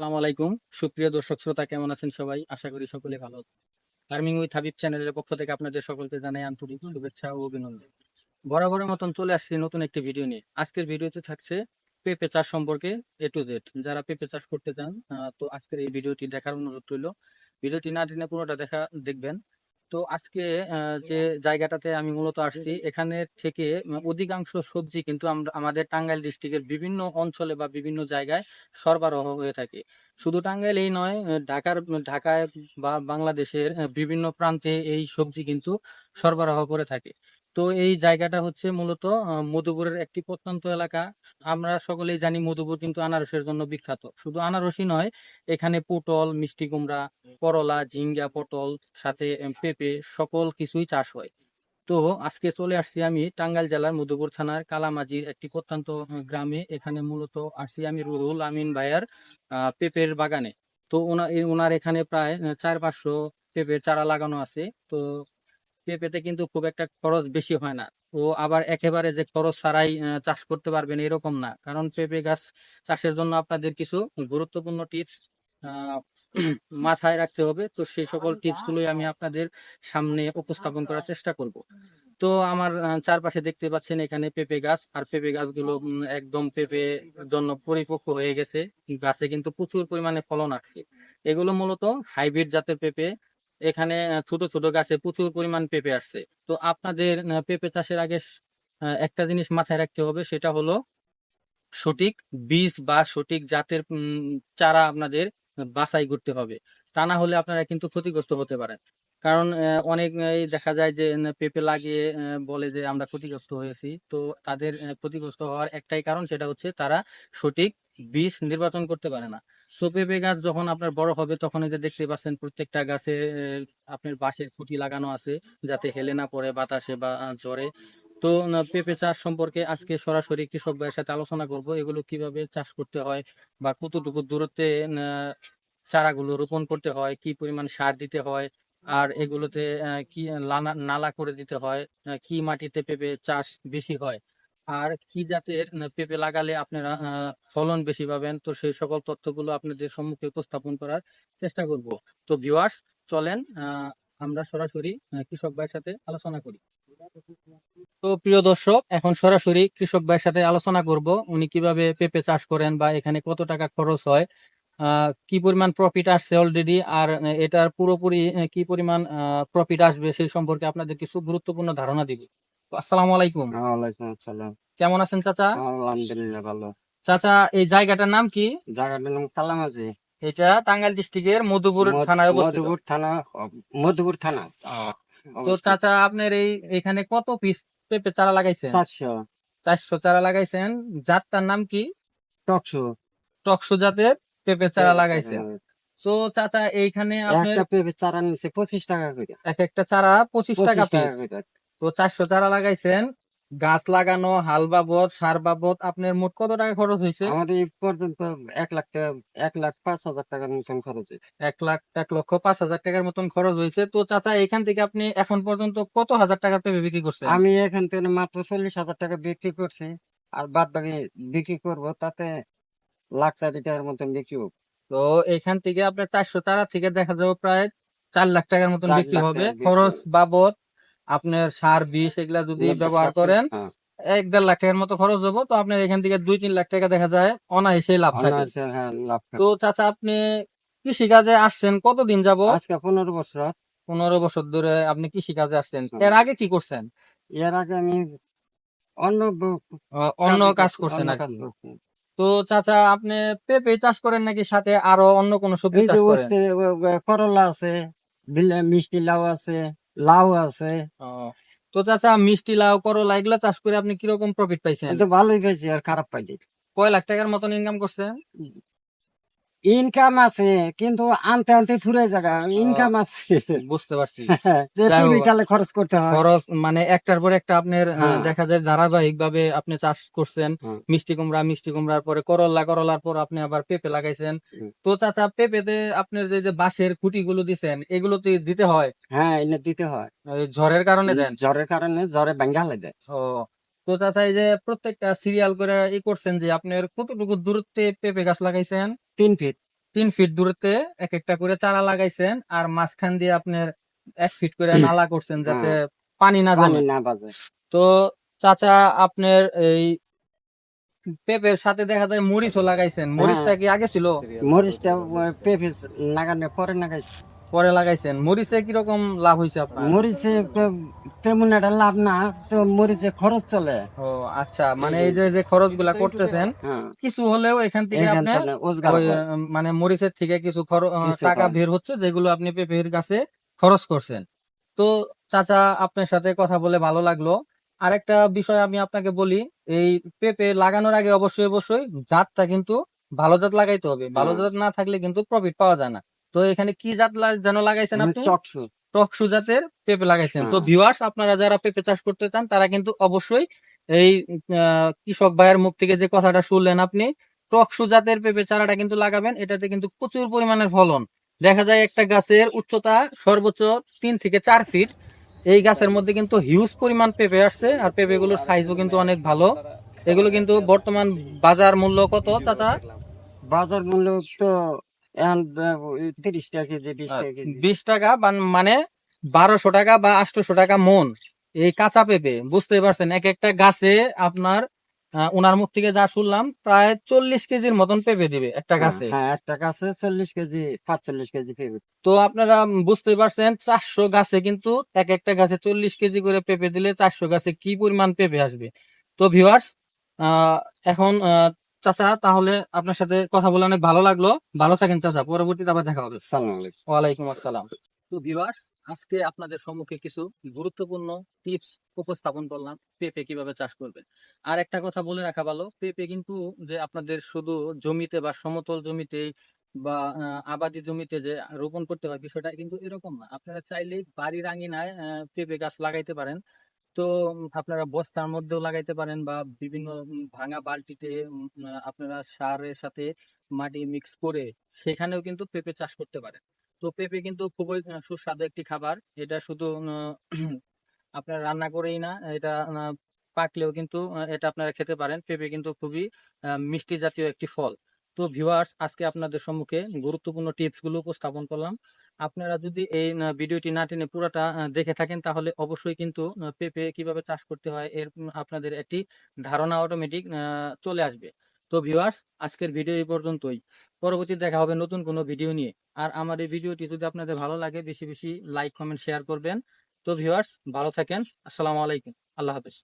আসসালামু আলাইকুম। সুপ্রিয় দর্শক শ্রোতা, কেমন আছেন সবাই? আশা করি সকলে ভালো আছেন। ফার্মিং উইথ হাবিব চ্যানেলের পক্ষ থেকে আপনাদের সকলকে জানাই আন্তরিক শুভেচ্ছা ও অভিনন্দন। বরাবরের মতন চলে আসছি নতুন একটি ভিডিও নিয়ে। আজকের ভিডিওতে থাকছে পেঁপে চাষ সম্পর্কে এ টু জেড। যারা পেঁপে চাষ করতে চান, তো আজকের এই ভিডিওটি দেখার অনুরোধ রইল। ভিডিওটি না টেনে পুরোটা দেখবেন। তো আজকে যে জায়গাটাতে আমি মূলত আসছি, এখানে থেকে অধিকাংশ সবজি কিন্তু আমরা আমাদের টাঙ্গাইল ডিস্ট্রিক্টের বিভিন্ন অঞ্চলে বা বিভিন্ন জায়গায় সরবরাহ হয়ে থাকে। শুধু টাঙ্গাইল এই নয়, ঢাকায় বা বাংলাদেশের বিভিন্ন প্রান্তে এই সবজি কিন্তু সরবরাহ করে থাকে। তো এই জায়গাটা হচ্ছে মূলত মধুপুরের একটি প্রত্যন্ত এলাকা। আমরা সকলেই জানি মধুপুর কিন্তু আনারসের জন্য বিখ্যাত। শুধু আনারসই নয়, এখানে পটল, মিষ্টি কুমড়া, করলা, ঝিঙ্গা, পটল, সাথে পেঁপে সকল কিছুই চাষ হয়। তো আজকে চলে আসছি আমি টাঙ্গাইল জেলার মধুপুর থানার কালামাজির একটি প্রত্যন্ত গ্রামে। এখানে মূলত আসছি আমি রুহুল আমিন ভাইয়ার পেঁপের বাগানে। তো ওনার এখানে প্রায় 400-500 পেঁপের চারা লাগানো আছে। তো পেঁপেতে কিন্তু খুব একটা খরচ বেশি হয় না। ও আবার একেবারে যে খরচ ছাড়াই চাষ করতে পারবেন এরকম না, কারণ পেঁপে গাছ চাষের জন্য আপনাদের কিছু গুরুত্বপূর্ণ টিপস মাথায় রাখতে হবে। তো সেই সকল টিপস গুলোই আমি আপনাদের সামনে উপস্থাপন করার চেষ্টা করব। তো আমার চারপাশে দেখতে পাচ্ছেন এখানে পেঁপে গাছ, আর পেঁপে গাছগুলো একদম পেঁপে জন্য পরিপক্ক হয়ে গেছে। গাছে কিন্তু প্রচুর পরিমাণে ফলন আসছে। এগুলো মূলত হাইব্রিড জাতের পেঁপে। এখানে ছোট ছোট গাছে প্রচুর পরিমাণ পেঁপে আসছে। তো আপনাদের পেঁপে চাষের আগে একটা জিনিস মাথায় রাখতে হবে, সেটা হলো সঠিক বীজ বা সঠিক জাতের চারা আপনাদের বাছাই করতে হবে। তা না হলে আপনারা কিন্তু ক্ষতিগ্রস্ত হতে পারেন। কারণ অনেক দেখা যায় যে পেঁপে লাগিয়ে বলে যে আমরা ক্ষতিগ্রস্ত হয়েছি। তো তাদের ক্ষতিগ্রস্ত হওয়ার একটাই কারণ, সেটা হচ্ছে তারা সঠিক বীজ নির্বাচন করতে পারে না। তো পেঁপে গাছ যখন আপনার বড় হবে, তখন এই যে দেখতে পাচ্ছেন প্রত্যেকটা গাছে আপনার বাঁশের খুঁটি লাগানো আছে, যাতে হেলে না পড়ে বাতাসে বা ঝড়ে। তো পেঁপে চাষ সম্পর্কে আজকে সরাসরি কৃষক ভাইয়ের সাথে আলোচনা করব, এগুলো কিভাবে চাষ করতে হয় বা কতটুকু দূরত্বে চারাগুলো রোপণ করতে হয়, কি পরিমাণ সার দিতে হয়, আর এগুলোতে কি নালা করে দিতে হয়, কি মাটিতে পেঁপে চাষ বেশি হয়, আর কি জাতের পেঁপে লাগালে আপনারা ফলন বেশি পাবেন। তো সেই সকল তথ্যগুলো আপনাদের সম্মুখে উপস্থাপন করার চেষ্টা করব। তো ভিউয়ার্স, চলেন আমরা সরাসরি কৃষক ভাইয়ের সাথে আলোচনা করি। তো প্রিয় দর্শক, এখন সরাসরি কৃষক ভাইয়ের সাথে আলোচনা করব উনি কিভাবে পেঁপে চাষ করেন বা এখানে কত টাকা খরচ হয়, কি পরিমাণ প্রফিট আসছে অলরেডি, আর এটার পুরোপুরি কি পরিমাণ প্রফিট আসবে সেই সম্পর্কে আপনাদের কিছু গুরুত্বপূর্ণ ধারণা দিব। তো আসসালামু আলাইকুম। ওয়ালাইকুম আসসালাম। কেমন আছেন চাচা? আলহামদুলিল্লাহ ভালো। চাচা, এই জায়গাটার নাম কি? জায়গাটার নাম কালামাজি। এটা টাঙ্গাইল ডিস্ট্রিক্টের মধুপুর থানায় অবস্থিত। মধুপুর থানা। মধুপুর থানা তো অবস্থিত। চাচা, আপনার এখানে কত পিস পেঁপে চারা লাগাইছেন? 400 400 চারা লাগাইছেন। জাতটার নাম কি? টকশো। টকসু জাতের পেঁপে চারা পেঁপে চারা, লাগাইছেন। তো চাচা, এইখানে আপনার একটা পেঁপে চারা নিচ্ছে 25 টাকা করে। এক একটা চারা 25 টাকা 25 টাকা পিস। করে। তো 400 চারা লাগাইছেন। গাছ লাগানো, হাল বাবদ, সার বাবদ আপনার মোট কত টাকা খরচ হয়েছে? আমাদের এই পর্যন্ত 1 লাখ টাকা, 1,05,000 টাকার মতন খরচ হয়েছে। 1,05,000 টাকার মতন খরচ হয়েছে। তো চাচা, এখান থেকে আপনি এখন পর্যন্ত কত হাজার টাকার পেঁপে বিক্রি করছেন? আমি এখান থেকে মাত্র 40,000 টাকা বিক্রি করছি। আর বাদ বাকি বিক্রি করবো, তাতে 1,04,000 টাকার মতন বিক্রি হবে। তো এখান থেকে আপনার 400 চারা থেকে দেখা যাবে প্রায় 4 লাখ টাকার মতন 4 বিক্রি লাখ হবে। টাকা বিক্রি খরচ হবে। বাবদ আপনার সার বিষ এগুলা যদি ব্যবহার করেন, হ্যাঁ, 1-1.5 লাখ টাকার মতো খরচ হবো। তো আপনার এখান থেকে 2-3 লাখ টাকা দেখা যায় অনায়াসেই লাভ থাকে। অনায়াসে, হ্যাঁ, লাভ তো থাকে। চাচা, আপনি কৃষি কাজে আসছেন কতদিন যাবত? আজকে 15 বছর। 15 বছর ধরে আপনি কৃষি কাজে আসছেন। হুম। এর আগে কি করছেন? এর আগে আমি অন্য অন্য কাজে কাজ করছি, করছেন অন্য আর কাজ কি। করছি। তো চাচা, আপনি পেঁপে চাষ করেন নাকি সাথে আরো অন্য কোনো সবজি এই যে চাষ করেন? উঠছে, করলা আছে, মিষ্টি লাউ আছে, লাউ আছে। ও, তো চাচা, মিষ্টি লাউ, করলা এগুলা চাষ করে আপনি কিরকম প্রফিট পাইছেন? এই তো ভালোই পাইছি, আর খারাপ পাইনি। কয় লাখ টাকার মতন ইনকাম করছেন? ইনকাম আছে, কিন্তু আনতে আনতে ফুরে জায়গা আহ, ইনকাম আছে। বুঝতে পারছি। যে যাই হোক, টুরিটালে খরচ করতে হয়। খরচ মানে একটার পর একটা আপনার হ্যাঁ, দেখা যায় ধারাবাহিক ভাবে আপনি চাষ করছেন। হ্যাঁ, মিষ্টি কুমড়ার পরে করলা, করলার পর আপনি আবার পেঁপে লাগাইছেন। হুম। তো চাচা, পেঁপেতে আপনার যে যে বাঁশের খুঁটি গুলো দিছেন, এগুলো তো দিতে হয়? হ্যাঁ, এনে দিতে হয়। এই ঝড়ের কারণে দেন? জ্বরের কারণে জ্বরে ভাঙ্গা হয়ে যায়। ও, তো চাচা, এই যে প্রত্যেকটা সিরিয়াল করে করছেন যে আপনার কতটুকু দূরত্বে পেঁপে গাছ লাগাইছেন? 3 ফিট। 3 ফিট দূরত্বে এক একটা করে চারা লাগাইছেন, আর মাঝখান দিয়ে আপনার 1 ফিট করে নালা করছেন যাতে হ্যাঁ, পানি না পানি জমে। না বাজে। তো চাচা, আপনার এই পেঁপের সাথে দেখা যায় মরিচও লাগাইছেন, হ্যাঁ, মরিচটা কি আগে ছিল? মরিচটা পেঁপে লাগানোর পরে লাগাইছে। পরে লাগাইছেন। মরিচে কিরকম লাভ হয়েছে আপনার? মরিচে তেমন একটা লাভ না, তো মরিচে খরচ চলে। ও আচ্ছা, মানে এই যে যে খরচ গুলা করতেছেন, হ্যাঁ, কিছু হলেও এখান থেকে এখান আপনার থেকে রোজগার ওই হয়, মানে মরিচের থেকে কিছু কিছু টাকা হয়। বের হচ্ছে, যেগুলো আপনি পেঁপের গাছে খরচ করছেন। তো চাচা, আপনার সাথে কথা বলে ভালো লাগলো। আরেকটা বিষয় আমি আপনাকে বলি, এই পেঁপে লাগানোর আগে অবশ্যই অবশ্যই জাতটা কিন্তু ভালো জাত লাগাইতে হবে। ভালো হ্যাঁ, জাত না থাকলে কিন্তু প্রফিট পাওয়া যায় না। তো এখানে কি জাত যেন লাগাইছেন আপনি? চকসু। টকসু জাতের পেঁপে লাগাইছেন। তো হ্যাঁ, ভিউয়ার্স, আপনারা যারা পেঁপে চাষ করতে চান তারা কিন্তু অবশ্যই এই কৃষক ভাইয়ের মুখ থেকে যে কথাটা শুনলেন আপনি, টকসু জাতের পেঁপে চারাটা কিন্তু লাগাবেন। এটাতে কিন্তু প্রচুর পরিমাণের ফলন। দেখা যায় একটা গাছের উচ্চতা সর্বোচ্চ 3 থেকে 4 ফিট। এই গাছের মধ্যে কিন্তু হিউজ পরিমাণ পেঁপে আসছে, আর পেঁপেগুলোর সাইজও কিন্তু অনেক ভালো। এগুলো কিন্তু বর্তমান বাজার মূল্য কত চাচা? বাজার মূল্য তো এখন 30 টাকা কেজি, 20 টাকা কেজি। 20 টাকা, মানে 1200 টাকা বা 800 টাকা মন। এই কাঁচা পেঁপে, বুঝতে পারছেন, এক একটা গাছে আপনার ওনার মুখ থেকে যা শুনলাম, প্রায় 40 কেজির মতন পেঁপে দিবে একটা হ্যাঁ, গাছে। হ্যাঁ, একটা গাছে 40 কেজি, 45 কেজি পেঁপে। তো আপনারা বুঝতে পারছেন, 400 গাছে কিন্তু এক একটা গাছে 40 কেজি করে পেঁপে দিলে 400 গাছে কি পরিমাণ পেঁপে আসবে। তো ভিউয়ার্স, এখন চাচা, তাহলে আপনার সাথে কথা বলে অনেক ভালো লাগলো। ভালো থাকেন চাচা, পরবর্তীতে আবার দেখা হবে। সালাম আলাইকুম। ওয়ালাইকুম আসসালাম। তো ভিউয়ার্স, আজকে আপনাদের সম্মুখে কিছু গুরুত্বপূর্ণ টিপস উপস্থাপন করলাম পেঁপে কিভাবে চাষ করবেন। আর একটা কথা বলে রাখা ভালো, পেঁপে কিন্তু যে আপনাদের শুধু জমিতে বা সমতল জমিতে বা আবাদি জমিতে যে রোপণ করতে হয়, বিষয়টা কিন্তু এরকম না। আপনারা চাইলেই বাড়ির আঙিনায় পেঁপে গাছ লাগাইতে পারেন। তো আপনারা বস্তার মধ্যেও লাগাইতে পারেন, বা বিভিন্ন ভাঙা বালতিতে আপনারা সারের সাথে মাটি মিক্স করে সেখানেও কিন্তু পেঁপে চাষ করতে পারেন। তো পেঁপে কিন্তু খুবই সুস্বাদু একটি খাবার। এটা শুধু আপনারা রান্না করেই না, এটা পাকলেও কিন্তু এটা আপনারা খেতে পারেন। পেঁপে কিন্তু খুবই মিষ্টি জাতীয় একটি ফল। তো ভিউয়ার্স, আজকে আপনাদের সম্মুখে গুরুত্বপূর্ণ টিপস গুলো উপস্থাপন করলাম। আপনারা যদি এই ভিডিওটি না টেনে পুরোটা দেখে থাকেন, তাহলে অবশ্যই কিন্তু পেঁপে কিভাবে চাষ করতে হয় এর আপনাদের একটি ধারণা অটোমেটিক চলে আসবে। তো ভিউয়ার্স, আজকের ভিডিও এই পর্যন্তই। পরবর্তী দেখা হবে নতুন কোনো ভিডিও নিয়ে। আর আমার এই ভিডিওটি যদি আপনাদের ভালো লাগে, বেশি বেশি লাইক কমেন্ট শেয়ার করবেন। তো ভিউয়ার্স, ভালো থাকেন। আসসালামু আলাইকুম। আল্লাহ হাফেজ।